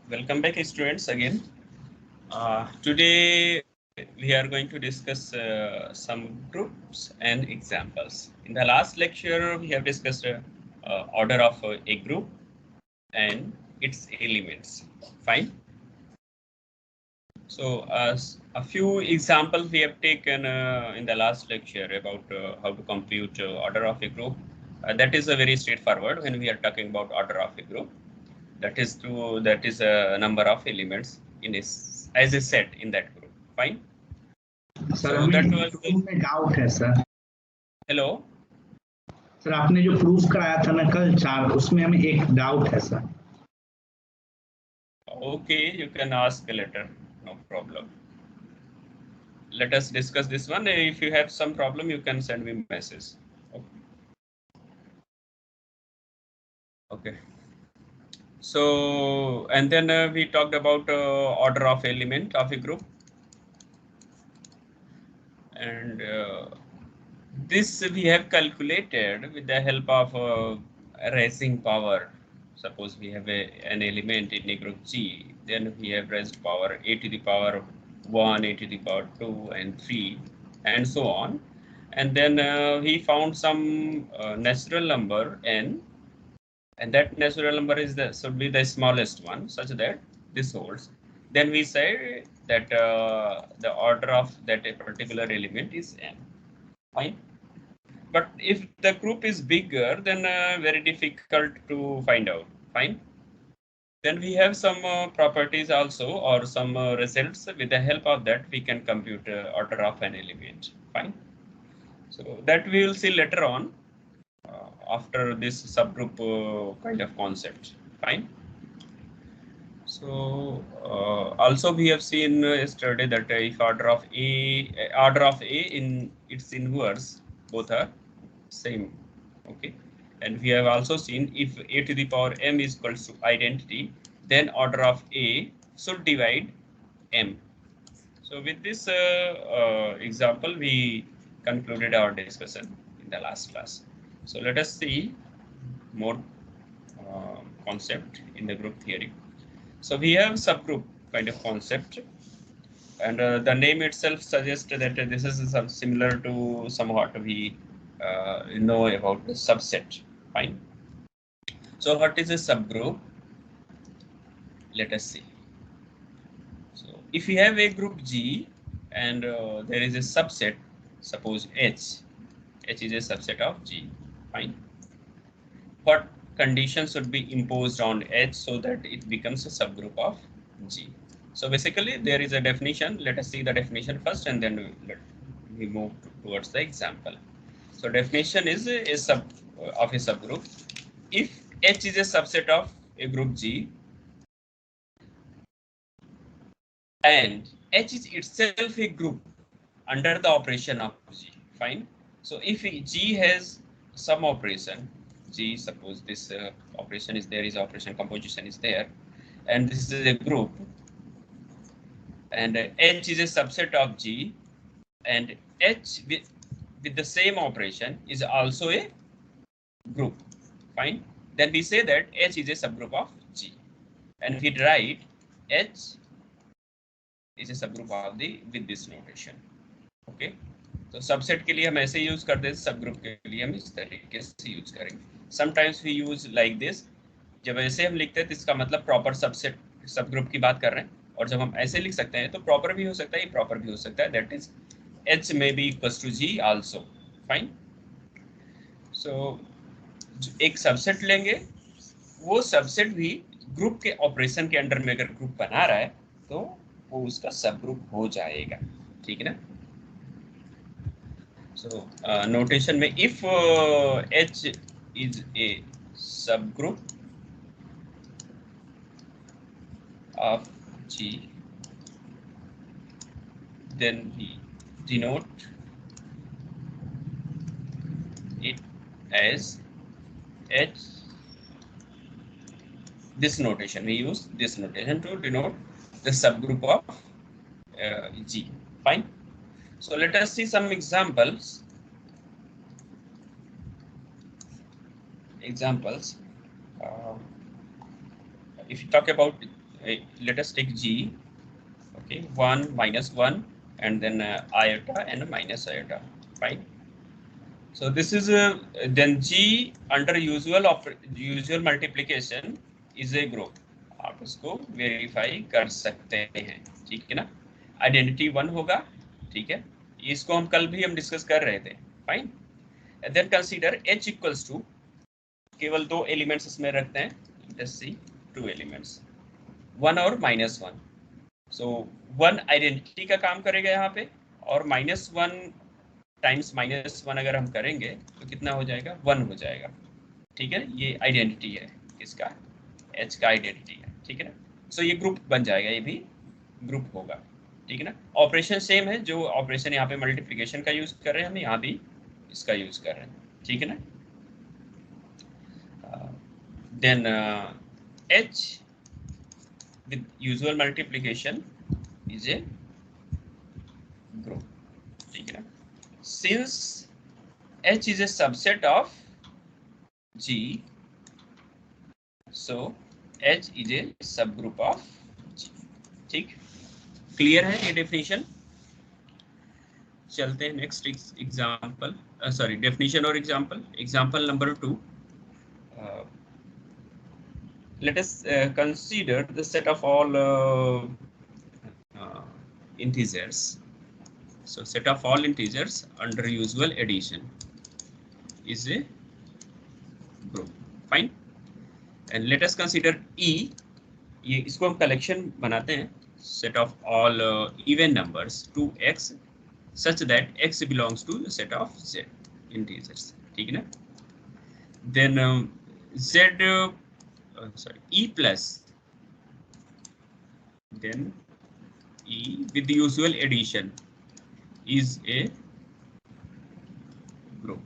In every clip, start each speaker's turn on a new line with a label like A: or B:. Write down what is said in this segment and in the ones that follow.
A: Welcome back, students, again. Today, we are going to discuss some groups and examples. In the last lecture, we have discussed order of a group and its elements. Fine. So, a few examples we have taken in the last lecture about how to compute order of a group. That is a very straightforward when we are talking about order of a group. That is a number of elements in as a set in that group. Fine.
B: Sir
A: So
B: हमें
A: that
B: एक
A: was the
B: proof में doubt है sir.
A: hello.
B: Sir आपने जो proof कराया था ना कल चार, उसमें हमें एक डाउट है sir.
A: Okay, you can ask later. No problem. Let us discuss this one. If you have some problem, you can send me message. Okay. So and then we talked about order of element of a group, and this we have calculated with the help of raising power. Suppose we have an element in a group G, then we have raised power a to the power 1, a to the power 2, and 3, and so on. And then he found some natural number n, and that natural number is should be the smallest one, such that this holds. Then we say that the order of that a particular element is n. Fine. But if the group is bigger, then very difficult to find out. Fine. Then we have some properties also, or some results. With the help of that, we can compute order of an element. Fine. So that we will see later on after this subgroup kind of concept. Fine. So also we have seen yesterday that if order of A in its inverse, both are same. Okay. And we have also seen if a to the power m is equal to identity, then order of A should divide m. So with this example, we concluded our discussion in the last class. So let us see more concept in the group theory. So we have subgroup kind of concept, and the name itself suggests that this is some similar to somewhat we know about the subset. Fine. So what is a subgroup? Let us see. So if we have a group G and there is a subset, suppose H is a subset of G. Fine. What conditions should be imposed on H so that it becomes a subgroup of G? So basically there is a definition. Let us see the definition first, and then we move towards the example. So definition is a sub of a subgroup. If H is a subset of a group G and H is itself a group under the operation of G. Fine. So if G has some operation, G, suppose this operation is there, is operation composition is there, and this is a group, and H is a subset of G, and H with the same operation is also a group. Fine. Then we say that H is a subgroup of G, and we write H is a subgroup of the with this notation. Okay. तो subset के लिए हम ऐसे use करते हैं, सब group के लिए हम इस तरीके से यूज करेंगे. Sometimes we use like this. जब ऐसे हम लिखते हैं तो इसका मतलब प्रॉपर सबसेट सब ग्रुप की बात कर रहे हैं, और जब हम ऐसे लिख सकते हैं तो प्रॉपर भी हो सकता है, प्रॉपर भी हो सकता है. That is H may be equals to G also. Fine. So एक सबसेट लेंगे, वो सबसेट भी ग्रुप के ऑपरेशन के अंडर में अगर ग्रुप बना रहा है तो वो उसका सब ग्रुप हो जाएगा. ठीक है ना. So notation में if H is a subgroup of G, then we denote it as H. This notation, we use this notation to denote the subgroup of G. Fine. So let us see some examples. If you talk about let us take G. Okay, 1 minus 1 and then iota and minus iota. Fine. So this is then G under usual multiplication is a group. आप इसको verify कर सकते हैं, ठीक है ना. Identity 1 होगा, ठीक है. इसको हम कल भी हम डिस्कस कर रहे थे. Fine. And then consider H equals to, केवल 2 एलिमेंट्स इसमें रखते हैं. लेट्स सी 2 एलिमेंट्स 1 और -1. सो 1 आइडेंटिटी का काम करेगा यहाँ पे, और -1 टाइम्स -1 अगर हम करेंगे तो कितना हो जाएगा, 1 हो जाएगा. ठीक है, ये आइडेंटिटी है इसका, H का आइडेंटिटी है, ठीक है ना. सो ये ग्रुप बन जाएगा, ये भी ग्रुप होगा, ठीक है ना. ऑपरेशन सेम है, जो ऑपरेशन यहाँ पे मल्टीप्लिकेशन का यूज कर रहे हैं हम यहाँ भी इसका यूज कर रहे हैं, ठीक है ना. Then H with usual multiplication is a group, ठीक है ना. Since H is a subset of G, so H is a subgroup of G. ठीक, क्लियर है ये डेफिनेशन. चलते हैं नेक्स्ट एग्जांपल, सॉरी डेफिनेशन और example. Example number 2. Let us consider the set of all integers. So set of all integers under usual addition is a group. Fine. And let us consider E. ये इसको हम collection बनाते हैं. Set of all even numbers to X such that X belongs to the set of Z integers. ठीक है ना. Then Z sorry, E plus, then E with the usual addition is a group.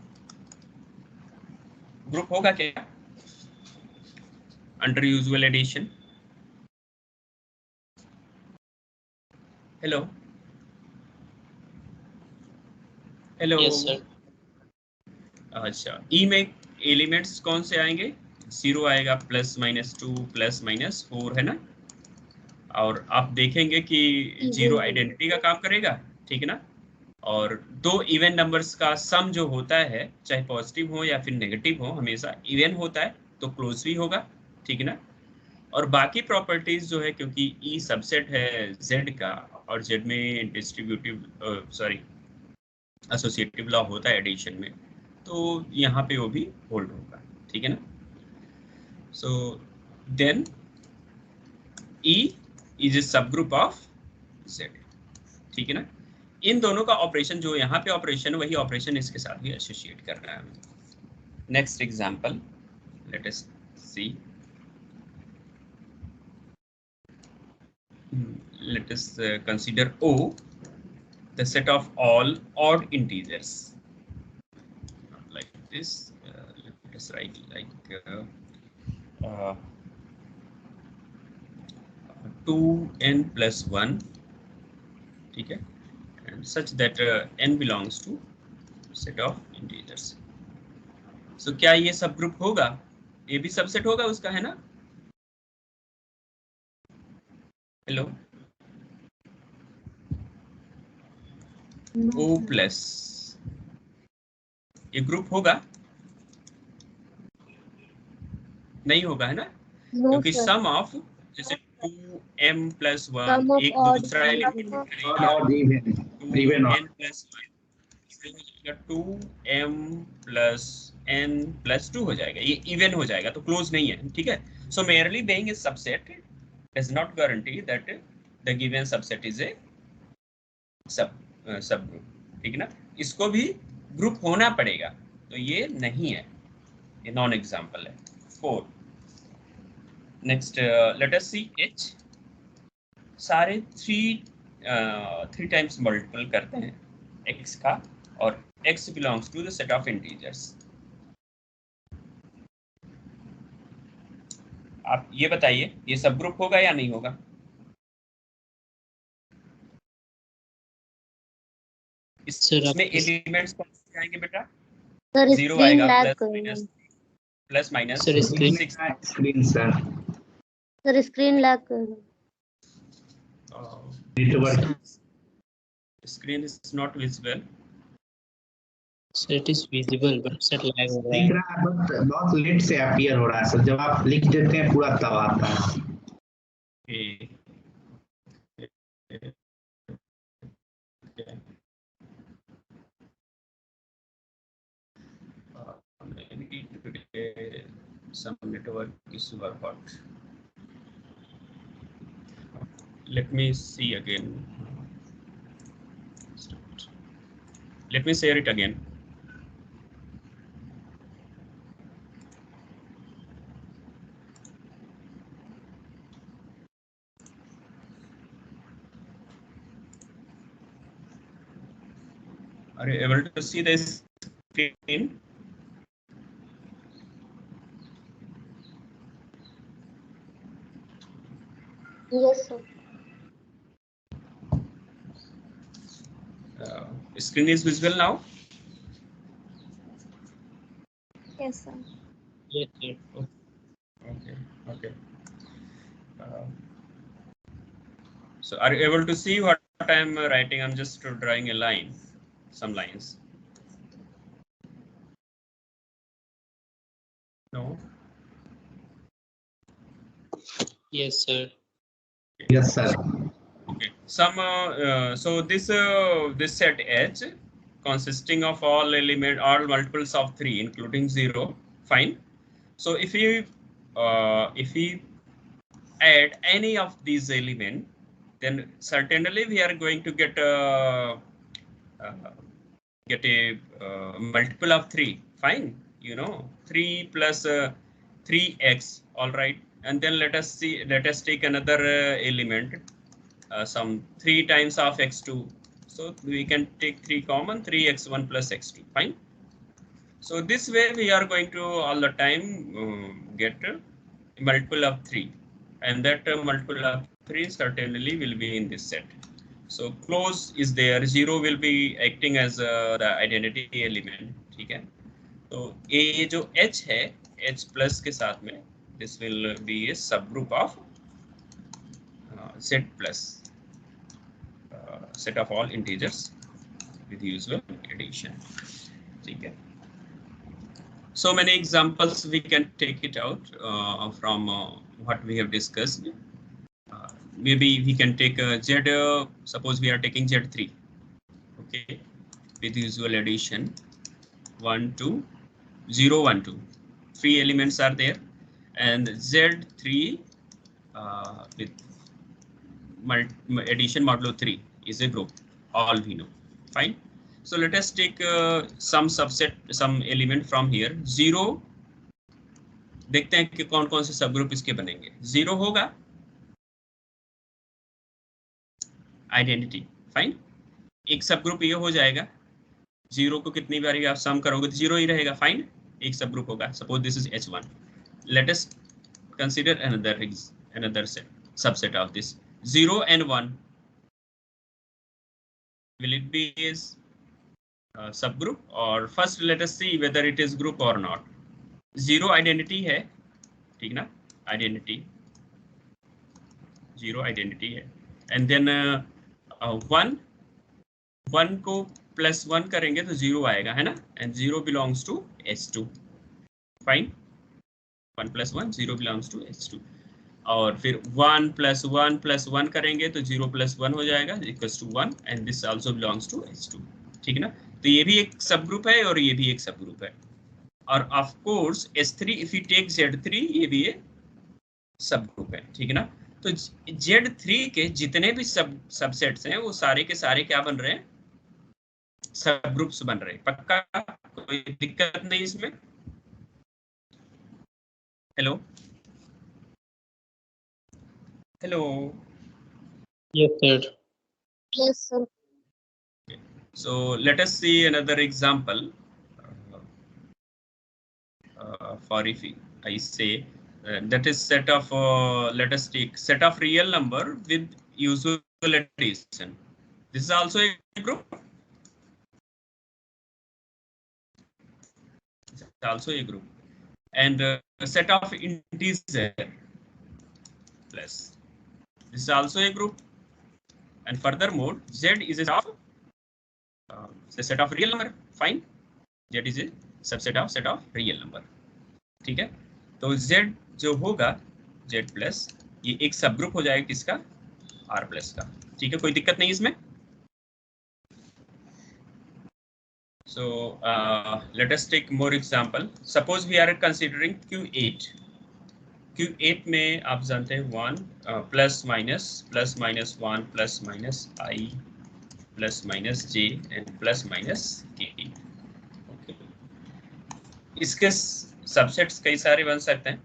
A: Group होगा क्या under usual addition? Hello. Hello.
C: Yes sir.
A: अच्छा, E में elements कौन से आएंगे? 0 आएगा, +-2 +-4 है ना. और आप देखेंगे कि 0 आइडेंटिटी का काम करेगा, ठीक है ना. और 2 इवन नंबर्स का सम जो होता है, चाहे पॉजिटिव हो या फिर नेगेटिव हो, हमेशा इवन होता है, तो क्लोज भी होगा, ठीक है ना. और बाकी प्रॉपर्टीज जो है, क्योंकि E सबसेट है Z का, और Z में डिस्ट्रीब्यूटिव एसोसिएटिव लॉ होता है एडिशन में, तो यहाँ पे वो भी होल्ड होगा, ठीक है ना. So then E is a subgroup of Z, ठीक है ना. इन दोनों का ऑपरेशन जो यहाँ पे ऑपरेशन, वही ऑपरेशन इसके साथ भी एसोसिएट करना है. Next example, late us C. Let us consider O, the set of all odd integers. Like this, let us write like 2n plus 1, ठीक है, and such that n belongs to set of integers. So क्या ये सब group होगा? ये भी subset होगा उसका, है ना. हेलो. O प्लस ये ग्रुप होगा? नहीं होगा, है ना. क्योंकि सम ऑफ, जैसे 2m plus 1 एक दूसरा एलिमेंट
B: इवन
A: n plus 1, इसलिए हो जाएगा 2m plus n plus 2 हो जाएगा. ये इवन हो जाएगा, तो क्लोज नहीं है, ठीक है. सो merely being a subset does not guarantee that the given subset is a subgroup, ठीक है ना. इसको भी ग्रुप होना पड़ेगा, तो ये नहीं है, ये नॉन एग्जाम्पल है. 4. नेक्स्ट लेट अस सी H. सारे 3 टाइम्स मल्टीपल करते हैं X का, और X belongs to the set of integers. आप ये बताइए, ये सब ग्रुप होगा या नहीं होगा? इसमें एलिमेंट्स कौन से आएंगे बेटा? 0 आएगा, plus minus
C: sir screen
B: screen sir
D: sir screen lock कर दो.
B: Network
A: Screen is not visible.
C: So it is visible, but set lag हो रहा
B: दिख
C: है.
B: रहा है, बट बहुत लेट से अपीयर हो रहा है सर. जब आप लिख देते हैं पूरा तब आता है.
A: Okay. Maybe today some network issue or what. Let me see again. Let me share it again. Are you able to see this screen?
D: Yes, sir.
A: Screen is visible now.
D: Yes, sir.
C: Yes, sir.
A: Okay. Okay. So are you able to see what I'm writing? I'm just drawing a line, some lines. No.
C: Yes, sir.
B: Yes, sir.
A: Okay. So this set H consisting of all multiples of 3, including 0. Fine. So if we add any of these elements, then certainly we are going to get a multiple of 3. Fine. 3 plus 3x. All right. And then let us take another element, some 3 times of x2. So we can take 3 common, 3x1 plus x2. Fine. So this way we are going to all the time get a multiple of 3, and that multiple of 3 certainly will be in this set. So close is there, 0 will be acting as the identity element. ठीक है. तो ये जो h है, h plus के साथ में, this will be a subgroup of z plus set of all integers with usual addition. ठीक है. So many examples we can take it out from what we have discussed. Maybe we can take Z, suppose we are taking Z3, okay, with usual addition, 1, 2, 0, 1, 2. 3 elements are there, and Z3 with addition modulo 3 is a group, all we know. Fine. So let us take some subset, some element from here. 0, देखते हैं कि कौन कौन से सब group इसके बनेंगे. 0 होगा आइडेंटिटी. फाइन. एक सब ग्रुप ये हो जाएगा. 0 को कितनी बार आप सम करोगे तो 0 ही रहेगा. फाइन. एक सब ग्रुप होगा. Suppose this is H1. Late us consider another subset of this. 0 and 1. Will it be is subgroup, or first let us see whether it is group or not. 0 identity है, ठीक ना, identity 0 identity है, and then 1 को plus 1 करेंगे तो 0 आएगा, है ना, and 0 belongs to H2. Fine. 1 plus 1, 0 belongs to H2. और फिर 1 plus 1 plus 1 करेंगे तो 0 plus 1 हो जाएगा equals to 1, and this also belongs to H2. ठीक ना. तो ये भी एक सब ग्रुप है और ये भी एक सब ग्रुप है. और of course S3 if you take Z3, ये भी एक सब ग्रुप है. ठीक है ना. तो Z3 के जितने भी सबसेट्स हैं वो सारे के सारे क्या बन रहे हैं, सब ग्रुप्स बन रहे हैं. पक्का, कोई दिक्कत नहीं इसमें. Hello hello.
C: Yes, sir.
D: Yes, sir.
A: So let us see another example. For if I say that is set of let us take set of real number with usual addition. This is also a group. It's also a group. And a set of integer plus. This is also a group. and furthermore Z is a set of real number. Fine, Z is a subset of real number. ठीक है, तो Z जो होगा Z plus ये एक सब group हो जाएगा किसका, R प्लस का. ठीक है, कोई दिक्कत नहीं इसमें. So let us take more example. Suppose we are considering Q8. Q8 में आप जानते हैं 1 plus minus 1 plus minus I plus minus J and plus minus K. Okay, इसके सबसेट्स कई सारे बन सकते हैं.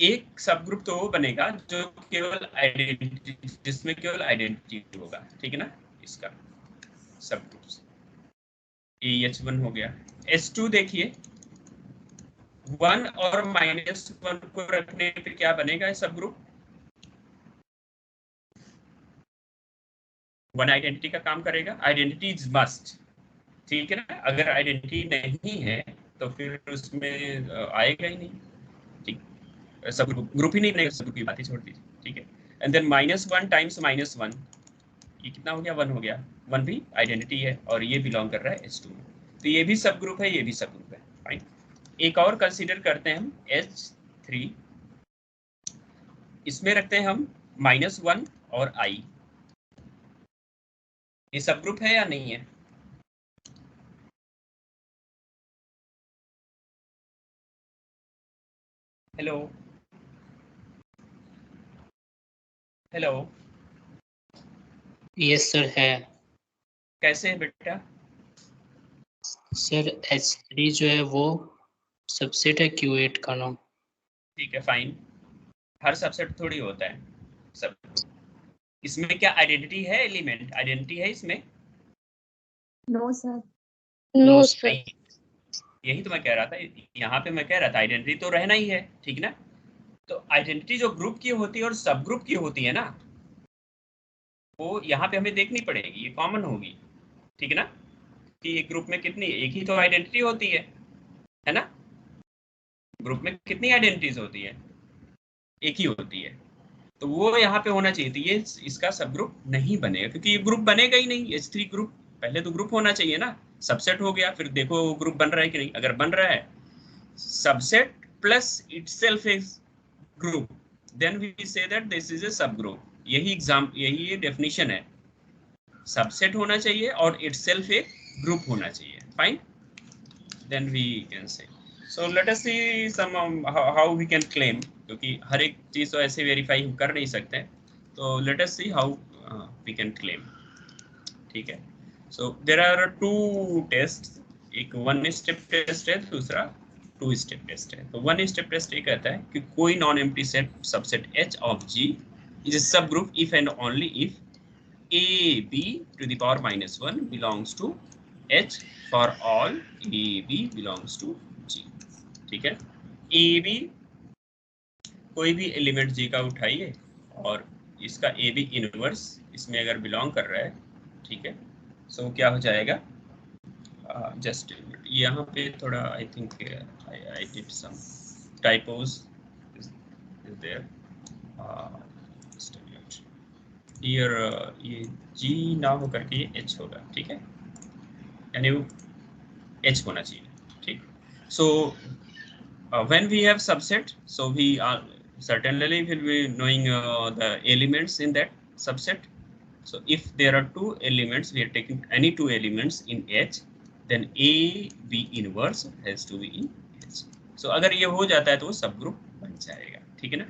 A: एक सब ग्रुप तो वो बनेगा जो केवल आइडेंटिटी, जिसमें केवल आइडेंटिटी होगा. ठीक है ना, इसका सब ग्रुप्स H1 हो गया. H2 देखिए 1 और -1 को रखने पे क्या बनेगा सब ग्रुप, 1 आइडेंटिटी का काम करेगा. Identity is must. ठीक है ना, अगर आइडेंटिटी नहीं है तो फिर उसमें आएगा ही नहीं. ठीक, सब ग्रुप ही नहीं बनेगा, सब ग्रुप की बात ही छोड़ दीजिए. ठीक है, एंड देन -1 टाइम्स -1, ये कितना हो गया, 1 हो गया. 1 भी आइडेंटिटी है और ये बिलोंग कर रहा है H2 में, तो ये भी सब ग्रुप है, ये भी सब ग्रुप है. फाइन, एक और कंसीडर करते हैं हम H3. इसमें रखते हैं हम -1 और I. ये सब ग्रुप है या नहीं है? हेलो हेलो,
C: यस सर है.
A: कैसे है बेटा?
C: सर H3 जो है वो सबसेट है Q8 का नाम.
A: ठीक है, फाइन. हर सबसेट थोड़ी होता है सब. इसमें क्या आइडेंटिटी है, एलिमेंट आइडेंटिटी है इसमें?
D: No sir.
C: No
D: no
C: sir.
D: Sir.
A: यही तो मैं कह रहा था, यहाँ पे मैं कह रहा था आइडेंटिटी तो रहना ही है. ठीक ना, तो आइडेंटिटी जो ग्रुप की होती है और सब ग्रुप की होती है ना, वो यहाँ पे हमें देखनी पड़ेगी, ये कॉमन होगी. ठीक है ना, कि एक ग्रुप में कितनी, एक ही तो आइडेंटिटी होती है ना. ग्रुप में कितनी आइडेंटिटीज होती है, एक ही होती है, तो वो यहाँ पे होना चाहिए. तो ये इसका सब ग्रुप नहीं बनेगा, क्योंकि ये ग्रुप बनेगा ही नहीं. H3 ग्रुप पहले तो ग्रुप होना चाहिए ना, सबसेट हो गया, फिर देखो ग्रुप बन रहा है कि नहीं. अगर बन रहा है subset plus itself is group, then we say that this is a subgroup. यही डेफिनेशन है. सबसेट होना चाहिए और इटसेल्फ एक ग्रुप होना चाहिए. Fine, then we can say. So let us see some how we can claim, क्योंकि हर एक चीज तो ऐसे वेरीफाई कर नहीं सकते, तो let us see how we can claim. ठीक है, so there are 2 tests, एक 1 step test है, दूसरा 2 step test है. तो 1 step test ये कहता है कि कोई non empty set subset H of G is a subgroup if and only if AB to the power -1 belongs to H for all AB belongs to G. ठीक है, A B कोई भी element G का उठाइए और इसका ए B inverse इसमें अगर बिलोंग कर रहा है. ठीक है, सो क्या हो जाएगा, जस्ट यहाँ पे थोड़ा I think I did some typos is there. Here ये G ना हो करके ये H होगा. ठीक है, यानी वो H होना चाहिए. ठीक, सो when we have subset, so we are certainly will be knowing the elements in that subset. So if there are 2 elements, we are taking any 2 elements in H, then A B inverse has to be in H. So अगर ये हो जाता है तो वो सब group बन जाएगा. ठीक है ना.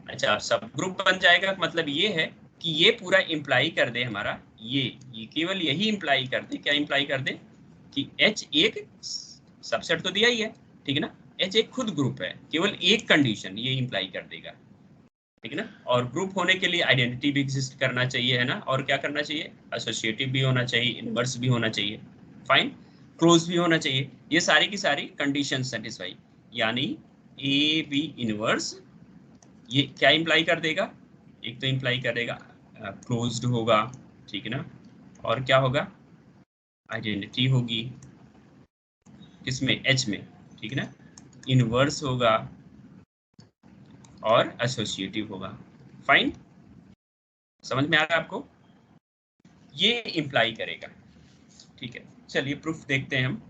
A: अच्छा, सब ग्रुप बन जाएगा मतलब ये है कि ये पूरा इम्प्लाई कर दे हमारा, ये केवल यही इम्प्लाई कर दे. क्या इम्प्लाई कर दे कि H एक सबसेट तो दिया ही है. ठीक है ना, H एक खुद ग्रुप है, केवल एक कंडीशन ये इम्प्लाई कर देगा. ठीक है ना, और ग्रुप होने के लिए आइडेंटिटी भी एग्जिस्ट करना चाहिए, है ना, और क्या करना चाहिए, एसोसिएटिव भी होना चाहिए, इनवर्स भी होना चाहिए, फाइन, क्लोज भी होना चाहिए. ये सारी की सारी कंडीशन सेटिस्फाई, यानी ए बी इनवर्स ये क्या इम्प्लाई कर देगा, एक तो इम्प्लाई करेगा क्लोज्ड होगा. ठीक है ना, और क्या होगा, आइडेंटिटी होगी किसमें, H में. ठीक है ना, इनवर्स होगा और एसोसिएटिव होगा. फाइन, समझ में आ रहा है आपको? ये इंप्लाई करेगा, ठीक है। चलिए प्रूफ देखते हैं हम।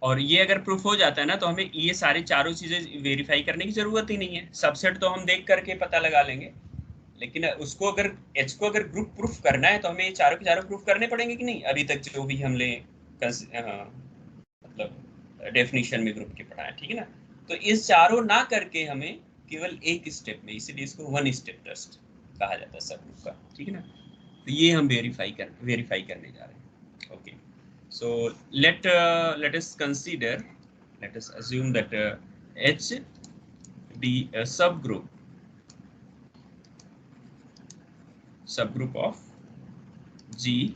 A: और ये अगर प्रूफ हो जाता है ना, तो हमें ये सारी चारों चीजें वेरीफाई करने की जरूरत ही नहीं है। सबसेट तो हम देख करके पता लगा लेंगे, लेकिन उसको अगर एच को अगर ग्रुप प्रूफ करना है तो हमें ये चारों के चारों प्रूफ करने पड़ेंगे कि नहीं? अभी तक जो भी हमने मतलब डेफिनेशन में ग्रुप के पढ़ा है, ठीक है ना। तो इस चारों ना करके हमें केवल एक स्टेप में, इसीलिए इसको वन स्टेप टेस्ट कहा जाता है सब ग्रुप का, ठीक है ना। तो ये हम वेरीफाई करने जा रहे हैं। Okay, so let us consider, let us assume that H be a subgroup of G,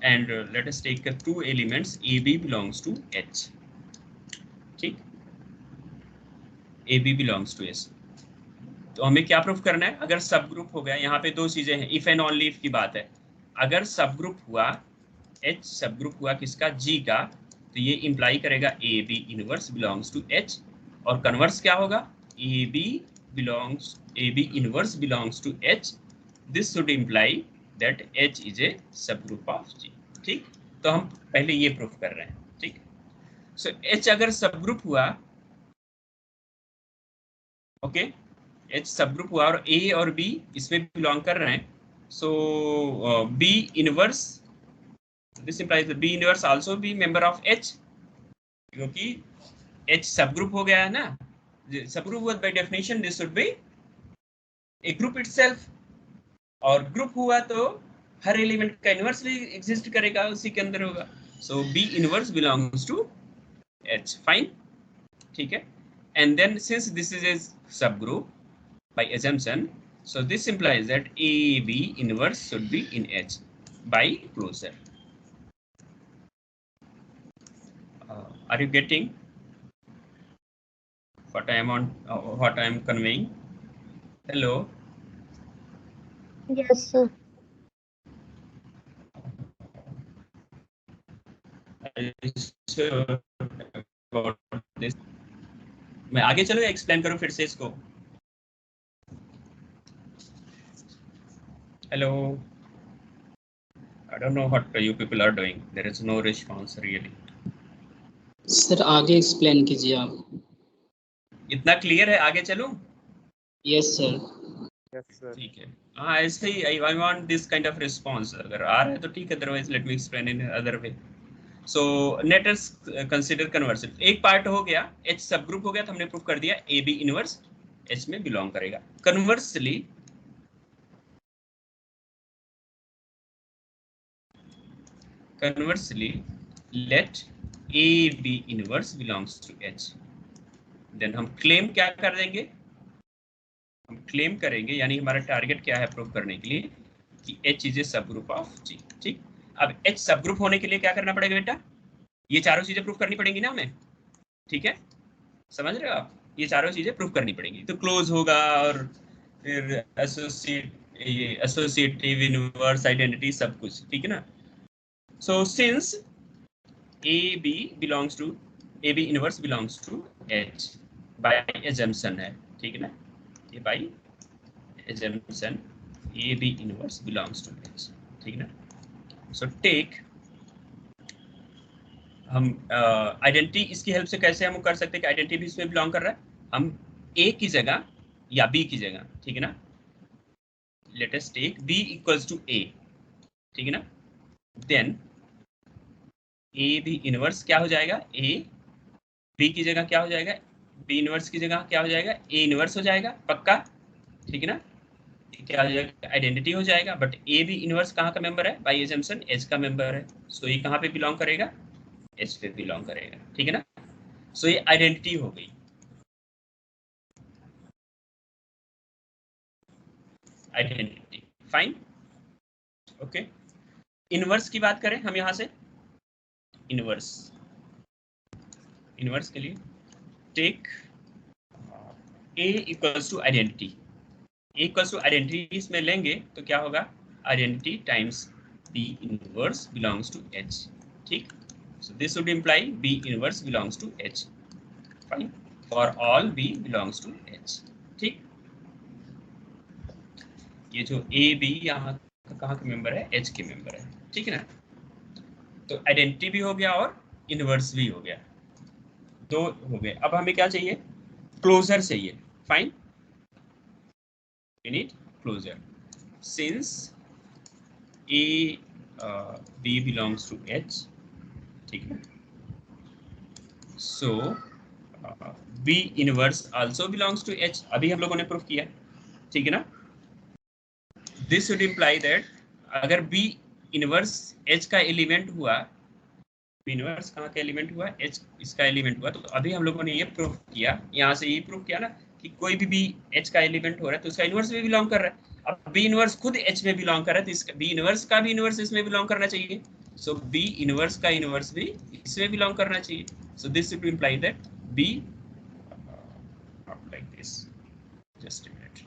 A: and let us take two elements AB belongs to H, ठीक, AB belongs to H। तो हमें क्या प्रूफ करना है? अगर सब ग्रुप हो गया, यहाँ पे दो चीजें हैं, इफ एंड ओनली इफ की बात है। अगर सब ग्रुप हुआ, H सब ग्रुप हुआ किसका? G का, तो ये इंप्लाई करेगा AB inverse belongs to H, और कन्वर्स क्या होगा? AB inverse belongs to H, this should imply that H is a subgroup of G, ठीक। तो हम पहले ये प्रूफ कर रहे हैं, ठीक। सो H अगर सब ग्रुप हुआ, ओके, H सब ग्रुप हुआ और A और B इसमें बिलोंग कर रहे हैं, सो B inverse, this implies that B inverse also be member of H, क्योंकि H सब ग्रुप हो गया है ना। सब ग्रुप हुआ by definition this should be a group itself, और ग्रुप हुआ तो हर एलिमेंट का इनवर्सली एग्जिस्ट करेगा, उसी के अंदर होगा। So B inverse belongs to H, फाइन, ठीक है। And then since this is a subgroup by assumption, so this implies that AB inverse should be in H by closure. Are you getting what I am conveying? Hello.
D: Yes, sir.
A: Sure about this. मैं आगे चलो या explain करूं फिर से इसको? Hello. I don't know what you people are doing. There is no response really.
C: सर आगे एक्सप्लेन कीजिए आप।
A: इतना क्लियर है? आगे चलूं?
C: Yes sir.
E: Yes, sir.
A: ठीक है, हाँ ऐसे ही I want this kind of response. अगर आ रहा है तो ठीक है, otherwise let me explain in other way. So let us consider conversion. एक पार्ट हो गया, H सब ग्रुप हो गया, तो हमने प्रूव कर दिया AB इनवर्स H में बिलोंग करेगा। Conversely let AB inverse belongs to H, then हम क्लेम क्या कर देंगे? हम क्लेम करेंगे, यानी हमारा टारगेट क्या है प्रूव करने के लिए कि H is a subgroup of G, ठीक। अब H सब ग्रुप होने के लिए क्या करना पड़ेगा बेटा? ये चारों चीजें प्रूव करनी पड़ेंगी ना हमें, ठीक है, समझ रहे हो आप? ये चारों चीजें प्रूव करनी पड़ेंगी, तो क्लोज होगा और फिर एसोसिएटिव, इनवर्स, आइडेंटिटी, सब कुछ, ठीक है ना। So since AB inverse belongs to H by assumption है, ठीक है ना, ये by assumption AB inverse belongs to H, ठीक है ना। सो टेक, हम आइडेंटिटी इसकी हेल्प से कैसे हम कर सकते हैं कि आइडेंटिटी भी इसमें बिलोंग कर रहा है। हम A की जगह या B की जगह, ठीक है ना, let us take B equals to A, ठीक है ना, देन AB इनवर्स क्या हो जाएगा? A B की जगह क्या हो जाएगा? B इनवर्स की जगह क्या हो जाएगा? A इनवर्स हो जाएगा, पक्का, ठीक है ना। क्या हो जाएगा? आइडेंटिटी हो जाएगा। बट AB इनवर्स कहाँ का मेंबर है? बाय assumption H का मेंबर है, सो ये कहाँ पे बिलोंग करेगा? H पे बिलोंग करेगा, ठीक है ना। सो ये आइडेंटिटी हो गई, आइडेंटिटी, फाइन, ओके। इनवर्स की बात करें हम यहाँ से, इनवर्स के लिए take A equals to identity, A equals to identity इसमें लेंगे तो क्या होगा? Identity times B inverse belongs to H, ठीक। So this would imply B inverse belongs to H, fine. For all B belongs to H. ठीक, ये जो A B यहाँ कहाँ के मेंबर है, एच के मेंबर है, ठीक है ना। तो आइडेंटिटी भी हो गया और इनवर्स भी हो गया, दो हो गए। अब हमें क्या चाहिए, क्लोजर चाहिए। Fine, we need closure since A B belongs to H, ठीक है। So B inverse also belongs to H, अभी हम लोगों ने प्रूफ किया, ठीक है ना। दिस शुड इम्प्लाई दैट अगर बी इनवर्स एच का एलिमेंट हुआ, बी इनवर्स कहाँ का एलिमेंट हुआ, एच इसका एलिमेंट हुआ, तो अभी हम लोगों ने ये प्रूफ किया, यहाँ से ये प्रूफ किया ना कि कोई भी एच का एलिमेंट हो रहा है तो उसका इनवर्स में बिलोंग कर रहा है। अब बी इनवर्स खुद एच में बिलोंग कर रहा है तो इसका बी इनवर्स का भी इनवर्स इसमें बिलोंग करना चाहिए। सो बी इनवर्स का इनवर्स भी इसमें बिलोंग करना चाहिए। So this should imply that B like this, just a minute.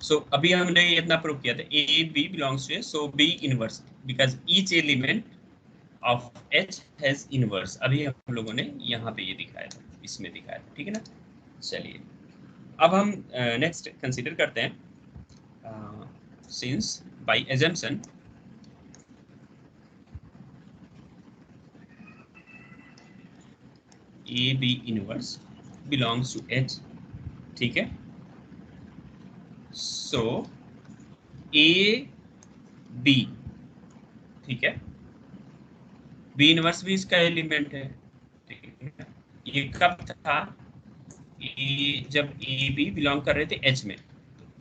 A: So अभी हमने इतना प्रूव किया था, A B belongs to, so B inverse because each element of H has inverse. अभी हम लोगों ने यहाँ पे ये दिखाया था, इसमें दिखाया था, ठीक है ना। चलिए अब हम नेक्स्ट कंसीडर करते हैं, since by assumption A B inverse belongs to H, ठीक है। सो ए बी, ठीक है, बी इनवर्स भी इसका एलिमेंट है, ठीक है। ये कब था, जब ए बी बिलोंग कर रहे थे एच में,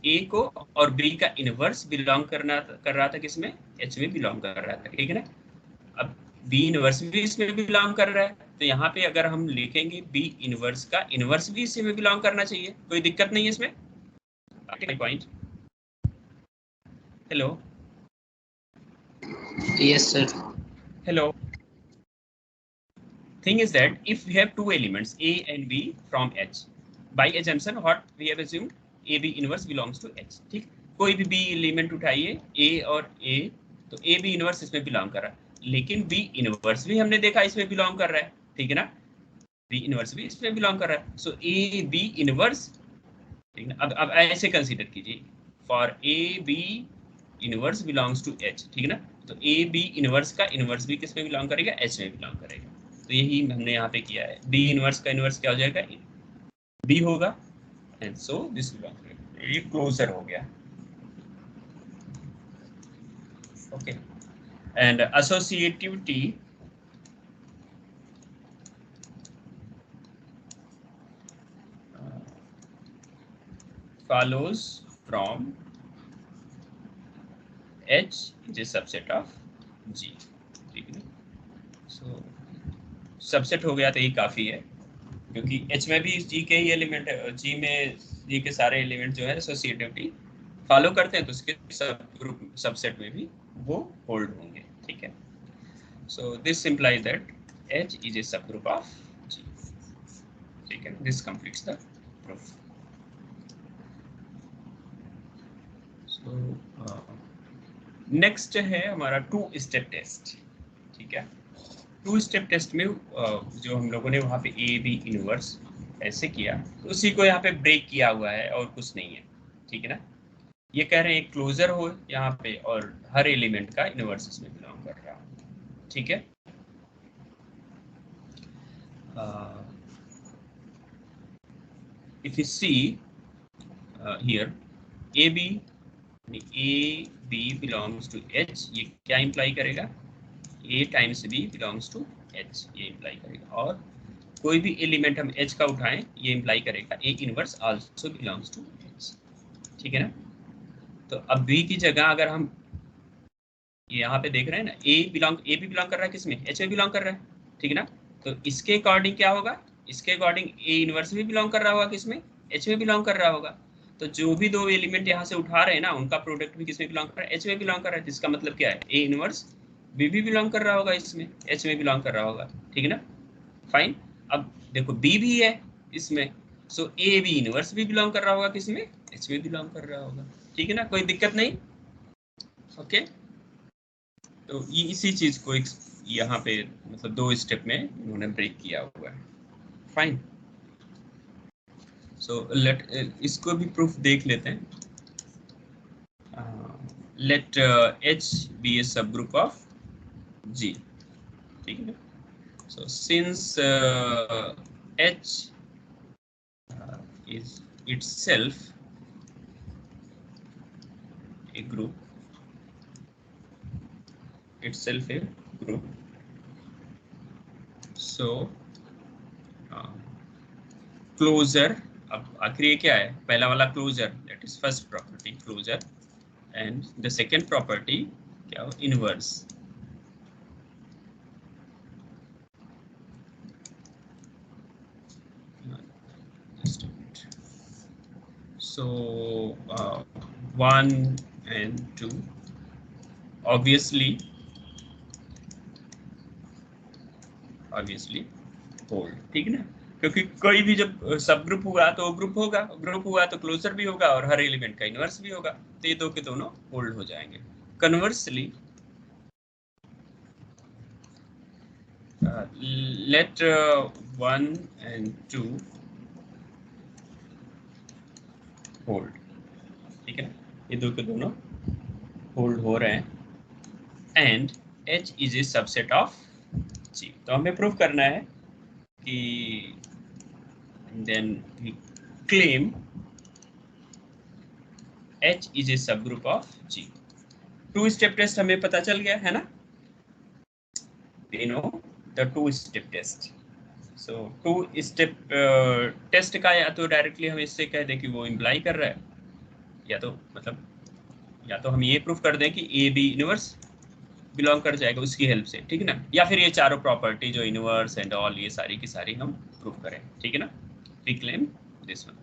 A: ए को और बी का इनवर्स बिलोंग कर रहा था किसमें, एच में बिलोंग कर रहा था, ठीक है ना। अब बी इनवर्स भी इसमें बिलोंग कर रहा है, तो यहाँ पे अगर हम लिखेंगे बी इनवर्स का इनवर्स भी इसी में बिलोंग करना चाहिए, कोई दिक्कत नहीं है इसमें। Point, hello
C: Yes, sir.
A: hello. Thing is that if we have two elements A and B from H, by assumption what we have assumed A B inverse belongs to H, ठीक। कोई भी B एलिमेंट उठाइए A और A, तो A B inverse इसमें belong कर रहा है, लेकिन B इनवर्स भी हमने देखा इसमें बिलोंग कर रहा है, ठीक है ना। B इनवर्स भी इसमें बिलोंग कर रहा है, सो A B इनवर्स, ठीक है। अब ऐसे कंसीडर कीजिए, for A B inverse belongs to H, ठीक है ना। तो ए बी इनवर्स का इनवर्स भी किस में बिलोंग करेगा, एच में बिलोंग करेगा। तो यही हमने यहाँ पे किया है, बी इनवर्स का इनवर्स क्या हो जाएगा, बी होगा, एंड सो दिस बिलोंग करेगा, ये क्लोजर हो गया, okay. And associativity follows from H is a subset of G, ठीक है। सो सबसेट हो गया तो ये काफी है, क्योंकि H में भी G के ही एलिमेंट है, G में G के सारे एलिमेंट जो है एसोसिएटिविटी फॉलो करते हैं, तो उसके सब ग्रुप सबसेट में भी वो होल्ड होंगे, ठीक है। So this implies that H is a subgroup of G, ठीक है। This completes the proof. Next है हमारा टू स्टेप टेस्ट, ठीक है। टू स्टेप टेस्ट में जो हम लोगों ने वहाँ पे ए बी इनवर्स ऐसे किया, तो उसी को यहाँ पे ब्रेक किया हुआ है और कुछ नहीं है, ठीक है ना। ये कह रहे हैं क्लोजर हो यहाँ पे और हर एलिमेंट का इनवर्स इसमें बिलोंग कर रहा हो, ठीक है। If you see here A B belongs to H, ये क्या इंप्लाई करेगा, A times B belongs to H, ये इंप्लाई करेगा। और कोई भी एलिमेंट हम एच का उठाएं, ये इंप्लाई करेगा A inverse also belongs to H, ठीक है ना। तो अब बी की जगह अगर हम यहाँ पे देख रहे हैं ना, ए भी बिलोंग कर रहा है किसमें, एच में बिलोंग कर रहा है, ठीक है ना। तो इसके अकॉर्डिंग क्या होगा, इसके अकॉर्डिंग ए इनवर्स भी बिलोंग कर रहा होगा किसमें, एच में बिलोंग कर रहा होगा। तो जो भी दो एलिमेंट यहाँ से उठा रहे हैं ना, उनका प्रोडक्ट भी किसमें बिलोंग कर रहा है, एच में बिलोंग कर रहा है। जिसका मतलब क्या है, ए इनवर्स बी भी बिलोंग कर रहा होगा इसमें, एच में बिलोंग कर रहा होगा, ठीक है ना। फाइन, अब देखो बी भी है इसमें, सो ए बी इनवर्स भी बिलोंग कर रहा होगा किसमें, एच में बिलोंग कर रहा होगा, ठीक है ना। कोई दिक्कत नहीं, ओके, तो ये इसी चीज को यहाँ पे मतलब 2 स्टेप में इन्होंने ब्रेक किया हुआ है। फाइन, सो लेट इसको भी प्रूफ देख लेते हैं। Late H B A subgroup of G, ठीक है। So since H is itself a group, so closure, अब आखिर ये क्या है, पहला वाला closure, that is first property closure, and the second property क्या हो, inverse. So 1 and 2 obviously hold, ठीक है ना, क्योंकि कोई भी जब सब ग्रुप हुआ तो ग्रुप होगा, ग्रुप हुआ तो क्लोजर भी होगा और हर एलिमेंट का इनवर्स भी होगा, तो ये दो के दोनों होल्ड हो जाएंगे। कन्वर्सली लेट 1 and 2 होल्ड, ठीक है, ये दो के दोनों होल्ड हो रहे हैं, and H is A subset of G। तो हमें प्रूव करना है कि then we claim H is a subgroup of G। 2 step test हमें पता चल गया है ना, we know the 2 step test। so 2 step test का या तो डायरेक्टली हम इससे कह दें कि वो इम्प्लाई कर रहा है, या तो मतलब या तो हम ये प्रूफ कर दें कि A B इनवर्स बिलोंग कर जाएगा उसकी हेल्प से, ठीक है ना, या फिर ये चारों प्रॉपर्टी जो इनवर्स एंड ऑल ये सारी की सारी हम प्रूफ करें, ठीक है ना। We claim this one।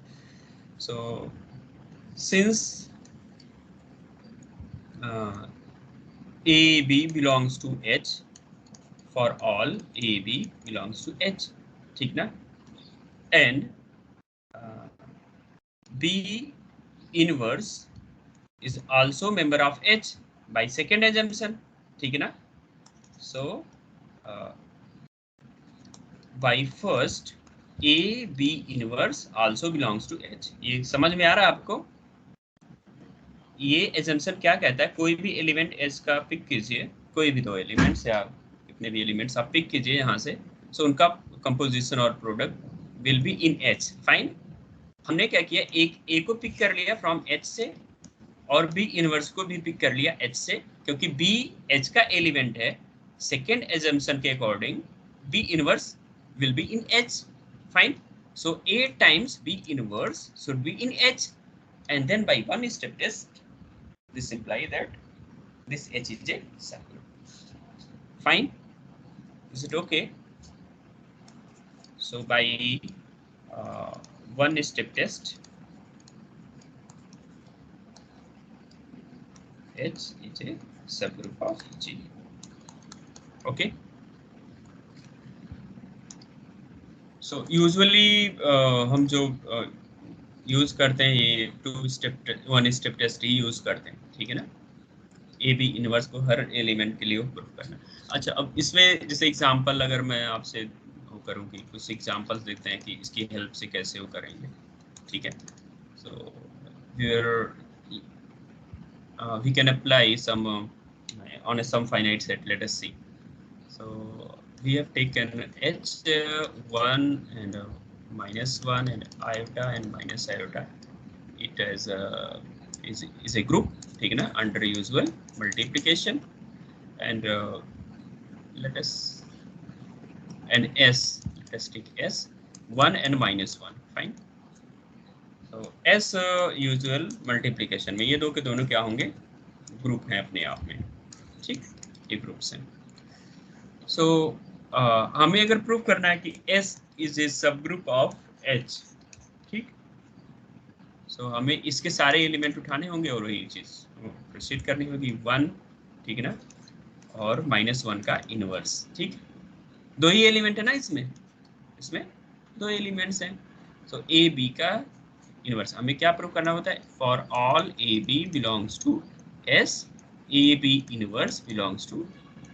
A: so since AB belongs to H, for all AB belongs to H, ठीक ना, and B inverse is also member of H by second assumption, ठीक है ना। so by first A B inverse also belongs to H। ये समझ में आ रहा है आपको, ये एजम्पशन क्या कहता है, कोई भी एलिमेंट H का पिक कीजिए, कोई भी दो एलिमेंट्स या कितने भी एलिमेंट्स आप पिक कीजिए यहाँ से, सो उनका कंपोजिशन और product will be in H। Fine, हमने क्या किया, एक A को पिक कर लिया फ्रॉम H से और B इनवर्स को भी पिक कर लिया H से, क्योंकि B H का एलिमेंट है, सेकेंड एजम्पशन के according B inverse will be in H। Fine, so A times B inverse should be in H, and then by one step test this imply that this H is a subgroup। Fine, is it okay? so by one step test H is a subgroup of G। okay, so usually हम जो use करते हैं ये 1 step test ही use करते हैं, ठीक है ना, ए बी इनवर्स को हर एलिमेंट के लिए प्रूफ करना। अच्छा, अब इसमें जैसे एग्जांपल अगर मैं आपसे वो करूँ कि कुछ एग्जांपल्स देखते हैं कि इसकी हेल्प से कैसे वो करेंगे, ठीक है। So here we can apply some on a some finite set, let us see। so we have taken H1 and -1 and iota and minus iota, it is a group, ठीक है ना, under usual multiplication, and let us take S 1 and -1। fine, so S usual multiplication में ये दो के दोनों क्या होंगे, ग्रुप हैं अपने आप में, ठीक, ये ग्रुप्स हैं। so हमें अगर प्रूव करना है कि S is a subgroup of H, ठीक, so हमें इसके सारे एलिमेंट उठाने होंगे और वही चीज प्रोसीड करनी होगी, 1, ठीक है ना, और -1 का इनवर्स, ठीक, दो ही एलिमेंट है ना इसमें दो एलिमेंट्स हैं, so A B का इनवर्स हमें क्या प्रूव करना होता है, for all A B belongs to S A B inverse belongs to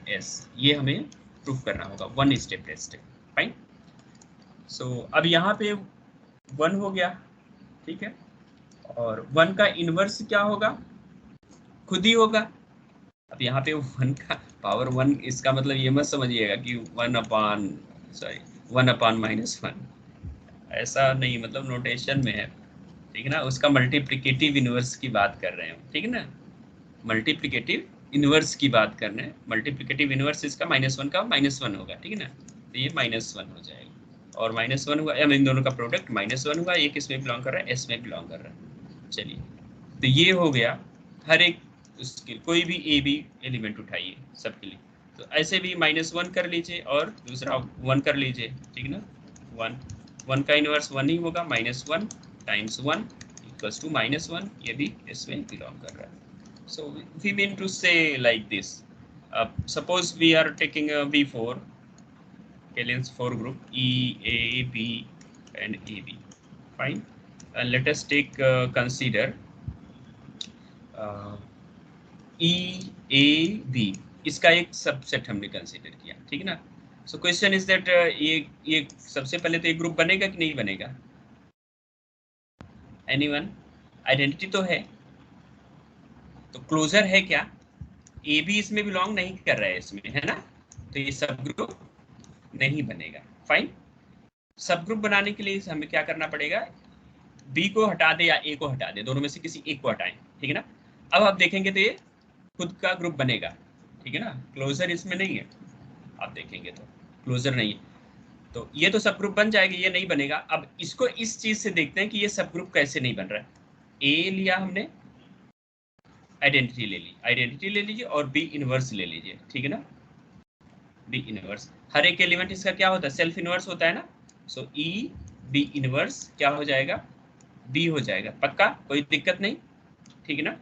A: S. ये हमें प्रूफ करना होगा, वन स्टेप टेस्ट है। फाइन। सो अब यहाँ पे 1 हो गया, ठीक है, और 1 का इनवर्स क्या होगा, खुद ही होगा। अब यहाँ पे 1 का पावर 1, इसका मतलब ये मत समझिएगा कि 1 अपान -1, ऐसा नहीं, मतलब नोटेशन में है, ठीक है ना। उसका मल्टीप्लिकेटिव इनवर्स की बात कर रहे हैं, ठीक है ना, मल्टीप्लिकेटिव इनवर्स की बात कर रहे हैं। मल्टीप्लिकेटिव इनवर्स इसका -1 का -1 होगा, ठीक है ना, तो ये -1 हो जाएगा, और -1 हुआ, इन दोनों का प्रोडक्ट -1 हुआ, ये किस में बिलोंग कर रहा है, एस में बिलोंग कर रहा है। चलिए, तो ये हो गया हर एक उसके, कोई भी ए बी एलिमेंट उठाइए सबके लिए, तो ऐसे भी -1 कर लीजिए और दूसरा 1 कर लीजिए, ठीक है ना। 1 का इनवर्स 1 ही होगा, -1 टाइम्स 1 इक्वल्स टू -1, ये भी इसमें बिलोंग कर रहा है। So we mean to say like this. Suppose we are taking a V4, Kalins 4 group, E, A, B, and AB. Fine. And let us take consider E, A, B. इसका एक subset हमने consider किया, ठीक है ना। So question is that ये सबसे पहले तो एक ग्रुप बनेगा कि नहीं बनेगा, एनीवन? आइडेंटिटी तो है, तो क्लोजर है क्या, ए बी इसमें बिलोंग नहीं कर रहा है इसमें, है ना, तो ये सब ग्रुप नहीं बनेगा। फाइन। सब ग्रुप बनाने के लिए हमें क्या करना पड़ेगा, बी को हटा दे या ए को हटा दे, दोनों में से किसी एक को हटाएं, ठीक है ना। अब आप देखेंगे तो ये खुद का ग्रुप बनेगा, ठीक है ना, क्लोजर इसमें नहीं है, आप देखेंगे तो क्लोजर नहीं है, तो ये तो सब ग्रुप बन जाएगा, ये नहीं बनेगा। अब इसको इस चीज से देखते हैं कि ये सब ग्रुप कैसे नहीं बन रहा है। ए लिया हमने, आइडेंटिटी ले लीजिए और बी इनवर्स ले लीजिए, ठीक है ना, बी इनवर्स। हर एक एलिमेंट इसका क्या होता है, सेल्फ इनवर्स होता है ना। सो ई बी इनवर्स क्या हो जाएगा, बी हो जाएगा, पक्का, कोई दिक्कत नहीं, ठीक है ना।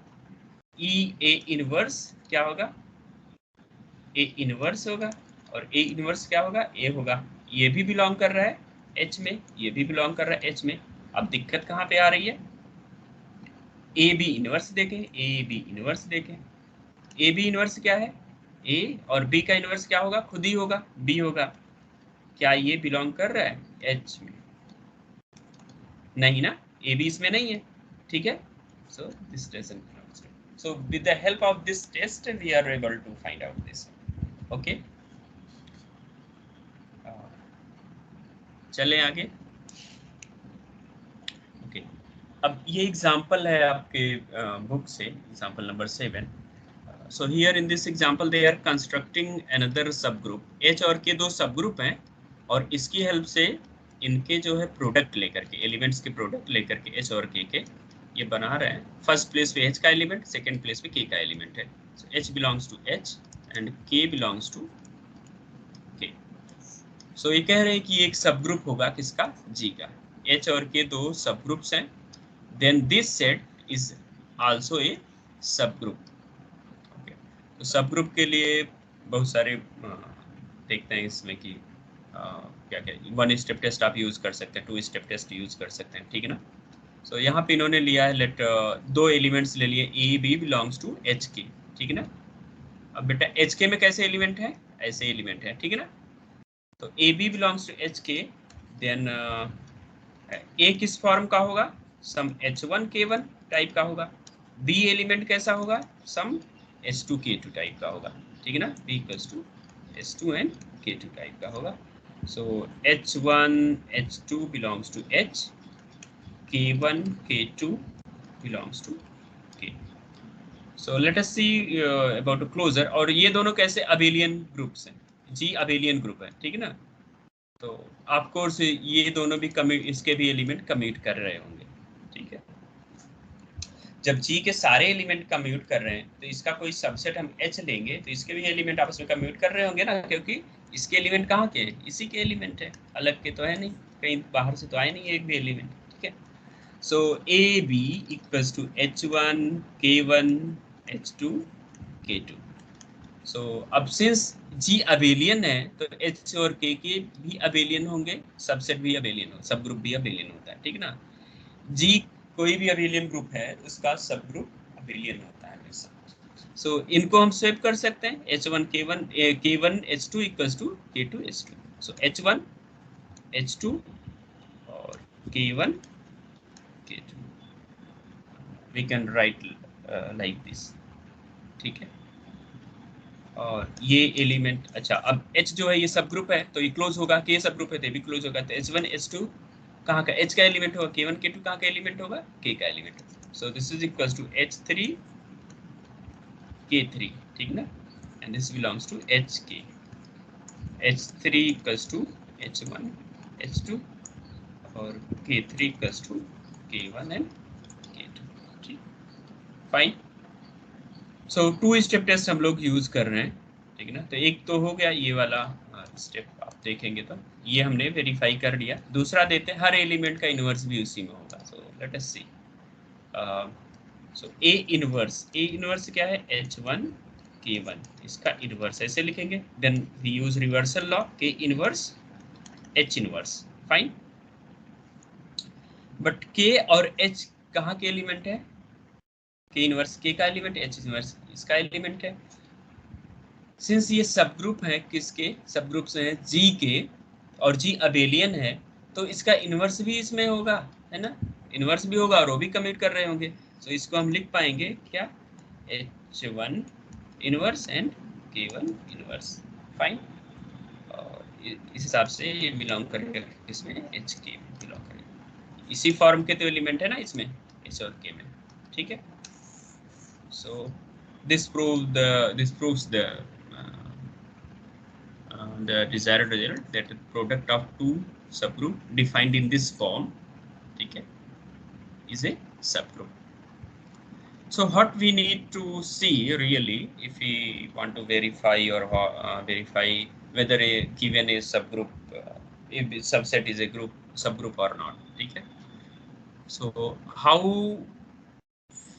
A: ई ए इनवर्स क्या होगा, ए इनवर्स होगा, और ए इनवर्स क्या होगा, ए होगा। ये भी बिलोंग कर रहा है एच में, ये भी बिलोंग कर रहा है एच में। अब दिक्कत कहाँ पे आ रही है, ए बी इनवर्स देखें, ए बी इनवर्स देखें, ए बी इनवर्स क्या है, ए, और बी का इनवर्स क्या होगा, खुद ही होगा, बी होगा। क्या ये बिलोंग कर रहा है एच में, नहीं ना, ए बी इसमें नहीं है, ठीक है। So this doesn't belong. So with the help of this test we are able to find out this. Okay, चलें आगे। ओके, अब ये एग्जांपल है आपके बुक से, example number 7। So here in this example they are constructing another subgroup, H और K दो subgroup हैं, और इसकी हेल्प से इनके जो है प्रोडक्ट लेकर के, एलिमेंट्स के प्रोडक्ट लेकर के H और K के ये बना रहे हैं। फर्स्ट प्लेस पे H का एलिमेंट, सेकंड प्लेस पे K का एलिमेंट है। So H belongs to H and K belongs to K. So ये कह रहे हैं कि एक सबग्रुप होगा किसका, G का। H और K दो सबग्रुप्स हैं, then this set is also a subgroup. तो सब ग्रुप के लिए बहुत सारे देखते हैं इसमें कि क्या क्या, 1 स्टेप टेस्ट आप यूज़ कर सकते हैं, 2 स्टेप टेस्ट यूज़ कर सकते हैं, ठीक है ना। सो यहाँ पे इन्होंने लिया है, लेट दो एलिमेंट्स ले लिए, A B belongs to H के, ठीक है ना। अब बेटा एच के में कैसे एलिमेंट है, ऐसे एलिमेंट है, ठीक है ना। तो A B belongs to H के, देन ए किस फॉर्म का होगा, सम H1 K1 टाइप का होगा। बी एलिमेंट कैसा होगा, सम H2 K2 टाइप का होगा, ठीक है ना, B equals to H2 and K2 type का होगा। So H1 H2 belongs to H, K1 K2 belongs to K। So let us see about a closure, और ये दोनों कैसे अबेलियन ग्रुप्स हैं, G अबेलियन ग्रुप है, ठीक है ना। तो ऑफ कोर्स ये दोनों भी कमिट, इसके भी एलिमेंट कमिट कर रहे होंगे, ठीक है। जब G के सारे एलिमेंट कम्यूट कर रहे हैं तो इसका कोई सबसेट हम H लेंगे तो इसके भी एलिमेंट आपस में कम्यूट कर रहे होंगे ना, क्योंकि इसके एलिमेंट कहाँ के हैं, इसी के एलिमेंट है, अलग के तो है नहीं, कहीं बाहर से तो आए नहीं एक भी एलिमेंट, ठीक है। So A B equals to H1 K1 H2 K2। So अब सिंस G अबेलियन है तो H और K के भी अबेलियन होंगे, सबसेट भी अबेलियन हो, सब ग्रुप भी अबेलियन होता है, ठीक है ना। G कोई भी अबेलियन ग्रुप है उसका सब ग्रुप अबेलियन होता है हमेशा, सो इनको हम स्वैप कर सकते हैं, H1 K1 H2 equals to K2 H2. So H1 H2 और K1 K2 we can write like this, ठीक है. और ये एलिमेंट, अच्छा अब H जो है ये सब ग्रुप है तो ये क्लोज होगा, K सब ग्रुप है तो भी क्लोज होगा. तो H1 H2 कहाँ का H का एलिमेंट होगा, K1 K2 कहाँ का एलिमेंट होगा, K का element. So this is equals to H3 K3, ठीक ना, and this belongs to HK. H3 equals to H1 H2 और K3 equals to K1 and K2, ठीक, फाइन. सो 2 स्टेप टेस्ट हम लोग यूज कर रहे हैं, ठीक है ना. तो एक तो हो गया ये वाला स्टेप, आप देखेंगे तो ये हमने वेरीफाई कर लिया. दूसरा देते हैं हर एलिमेंट का इनवर्स भी उसी में होगा. सो let us C. So A inverse क्या है, H1 K1, इसका इनवर्स ऐसे लिखेंगे. Then we use reversal law, K inverse H inverse, fine. But K और H कहाँ के एलिमेंट है, K इनवर्स K का एलिमेंट, H इनवर्स इसका एलिमेंट है. सिंस ये सब ग्रुप है, किसके सब ग्रुप्स हैं, G के, और G अबेलियन है तो इसका इनवर्स भी इसमें होगा, है ना, इनवर्स भी होगा और वो भी कमिट कर रहे होंगे. तो इसको हम लिख पाएंगे क्या, H1 inverse and K1 inverse, fine. और इस हिसाब से ये बिलोंग करेगा इसमें, HK बिलोंग करेगा. इसी फॉर्म के तो एलिमेंट है ना इसमें, H और K में, ठीक है. So this proves the desired result, that the product of two subgroup defined in this form, ठीक है, is a subgroup. So what we need to see really, if we want to verify or verify whether a given a subgroup, if subset is a subgroup or not, ठीक है. So how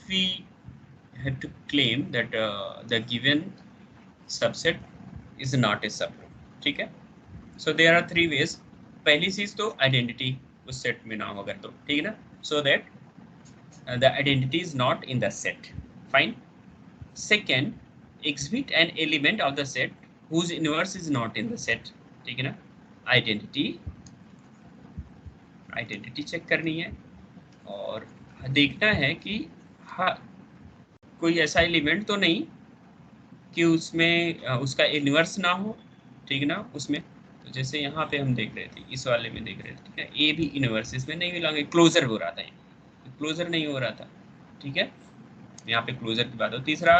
A: we have to claim that the given subset is not a subgroup, ठीक है. So there are 3 ways. पहली चीज तो identity उस set में ना हो अगर तो, ठीक है ना, so that the identity is not in the set, fine. Second, exhibit an element of the set whose inverse is not in the set, ठीक है ना. आइडेंटिटी चेक करनी है और देखना है कि हाँ कोई ऐसा एलिमेंट तो नहीं कि उसमें उसका इनवर्स ना हो, ठीक है ना, उसमें. तो जैसे यहाँ पे हम देख रहे थे, इस वाले में देख रहे थे, ठीक है, ए भी इनवर्स इसमें नहीं मिलांगे, क्लोजर हो रहा था, क्लोजर नहीं हो रहा था, ठीक है, यहाँ पे क्लोजर की बात हो. तीसरा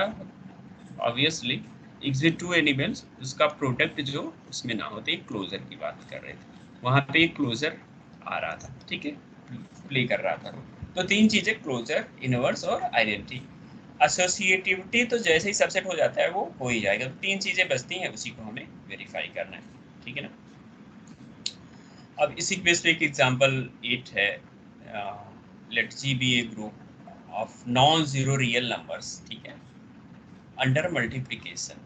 A: ऑब्वियसली एग्जिट टू एलिमेंट्स, उसका प्रोडक्ट जो उसमें ना होते, क्लोजर की बात कर रहे थे, वहाँ पे एक क्लोजर आ रहा था, ठीक है, प्ले कर रहा था. तो 3 चीजें, क्लोजर, इनवर्स और आइडेंटिटी. एसोसिएटिविटी तो जैसे ही सबसेट हो जाता है वो हो ही जाएगा. 3 चीजें बचती हैं, उसी को हमें वेरीफाई करना है, ठीक है ना. अब इसी बेस पे एक एग्जांपल 8 है. Let G be a group of non zero real numbers, ठीक है, अंडर मल्टीप्लिकेशन.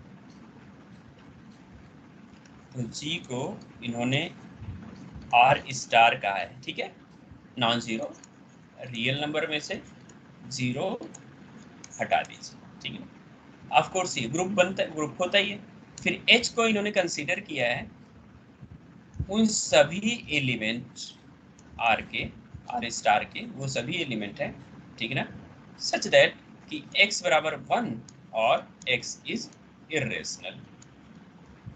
A: तो G को इन्होंने R स्टार कहा है, ठीक है, नॉन जीरो रियल नंबर में से 0 हटा दीजिए, ठीक है. ऑफ कोर्स ये ग्रुप होता ही है. फिर H को इन्होंने कंसीडर किया है उन सभी एलिमेंट R स्टार के, वो सभी एलिमेंट हैं, ठीक है ना, सच दैट कि x बराबर 1 और x इज इर्रेशनल,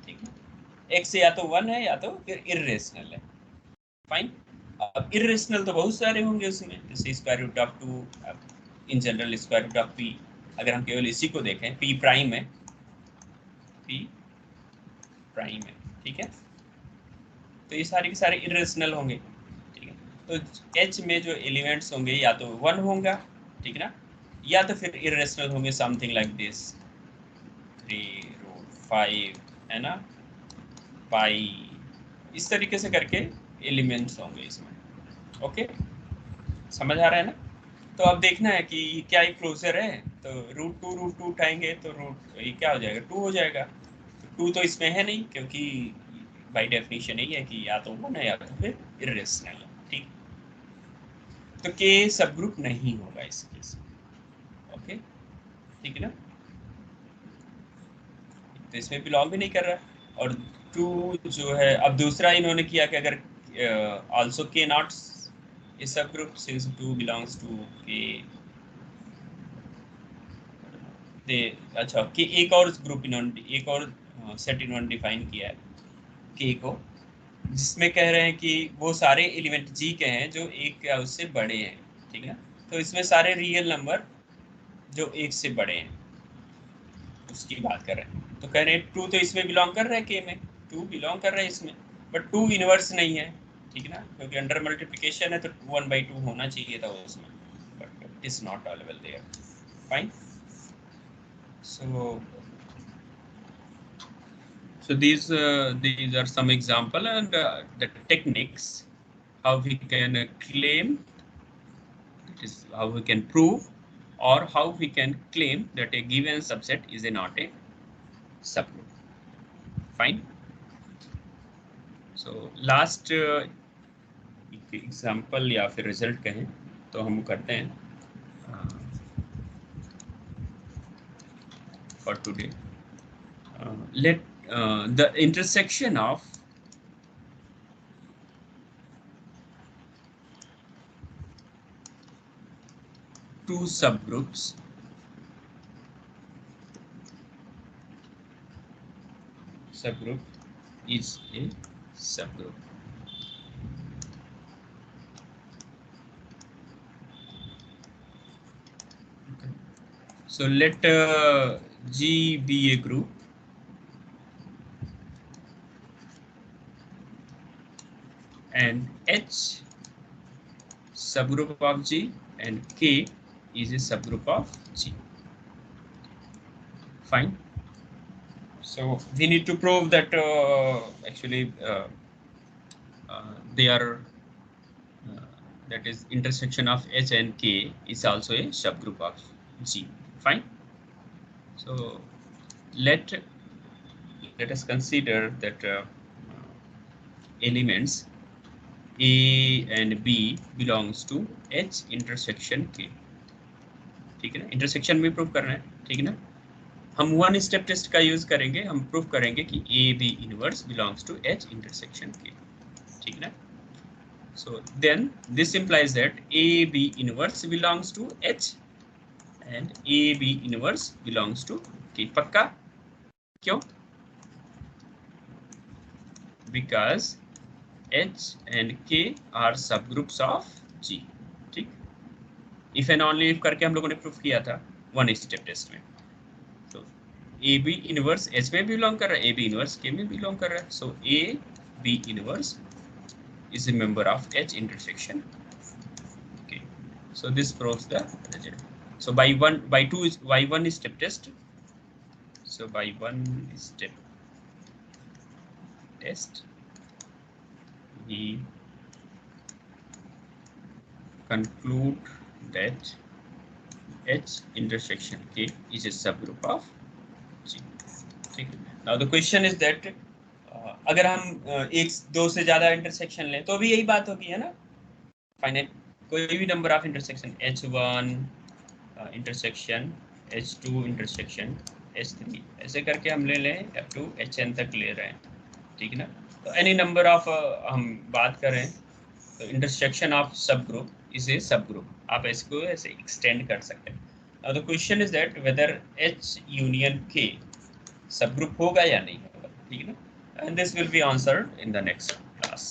A: ठीक है. x या तो 1 है या तो फिर इर्रेशनल है, फाइन. अब इर्रेशनल तो बहुत सारे होंगे उसमें, जैसे square root of 2, in general square root of p. अगर हम केवल इसी को देखें, p प्राइम है, ठीक है, तो ये सारे के सारे इरेशनल होंगे, ठीक है. तो H में जो एलिमेंट्स होंगे या तो 1 होगा, ठीक है ना, या तो फिर इरेशनल होंगे, समथिंग लाइक दिस 3√5, है ना, पाई, इस तरीके से करके एलिमेंट्स होंगे इसमें. ओके, समझ आ रहा है ना. तो अब देखना है कि क्या ये क्लोजर है, तो √2 उठाएंगे तो ये क्या हो जाएगा, 2 हो जाएगा. तो 2 तो इसमें है नहीं, क्योंकि बाय डेफिनेशन यही है कि या तो 1 है या तो फिर इरेशनल है, ठीक. तो K सब ग्रुप नहीं होगा इस केस में, ओके, ठीक है ना. तो इसमें बिलोंग भी नहीं कर रहा। और 2 जो है, अब दूसरा इन्होंने किया कि अगर आल्सो के नॉट ए सब ग्रुप सिंस 2 बिलोंग्स टू के, दे अच्छा कि एक और ग्रुप इन्होंने, एक और सेट इन्होंने डिफाइन किया है के को, जिसमें कह रहे हैं कि वो सारे एलिमेंट जी के हैं जो एक या उससे बड़े हैं, ठीक है। तो इसमें सारे रियल नंबर जो एक से बड़े हैं उसकी बात कर रहे हैं। तो कह रहे हैं 2 तो इसमें बिलोंग कर रहा है, के में 2 बिलोंग कर रहा है इसमें, बट 2 इनवर्स नहीं है, ठीक ना, क्योंकि अंडर मल्टीप्लिकेशन है तो 1/2 होना चाहिए था उसमें, but it is not available there. Fine. So these are some example and the techniques how we can claim, that is how we can prove or how we can claim that a given subset is not a subgroup. Fine. So last example या फिर result कहें तो हम करते हैं for today. Let the intersection of two subgroups is a subgroup. Okay. So let G be a group and H subgroup of G and K is a subgroup of G. Fine. So we need to prove that actually they are that is intersection of H and K is also a subgroup of G. Fine. So let us consider that elements A and B belongs to H intersection K. ठीक है ना, intersection में prove करना है, ठीक है ना। हम 1 स्टेप टेस्ट का यूज करेंगे, हम प्रूव करेंगे कि A B inverse belongs to H intersection K, ठीक है ना। So then this implies that A B inverse belongs to H and A B inverse belongs to K. पक्का? क्यों? Because H and K are subgroups of G. ठीक? If and only if करके हम लोगों ने प्रूफ किया था 1 step test में। तो A B इनवर्स H में बिलोंग कर रहा है, A B इनवर्स K में बिलोंग कर रहा है। So A B inverse is a member of H intersection K. So this proves the result. So by 1 step test. So by 1 step test, we conclude that H intersection K is a subgroup of G. Now the question is that अगर हम 1-2 से ज्यादा intersection लें तो भी यही बात होगी, है ना। फाइनल कोई भी number of intersection H1 intersection H2 intersection H3 ऐसे करके हम ले लें अप टू Hn तक ले रहे हैं, ठीक है ना। तो एनी नंबर ऑफ हम बात करें तो इंटरसेक्शन ऑफ सब ग्रुप इज ए सब ग्रुप, आप इसको ऐसे एक्सटेंड कर सकते हैं। Now the question is that whether H union K सब ग्रुप होगा या नहीं होगा, ठीक है ना। And this will be answered in the next class.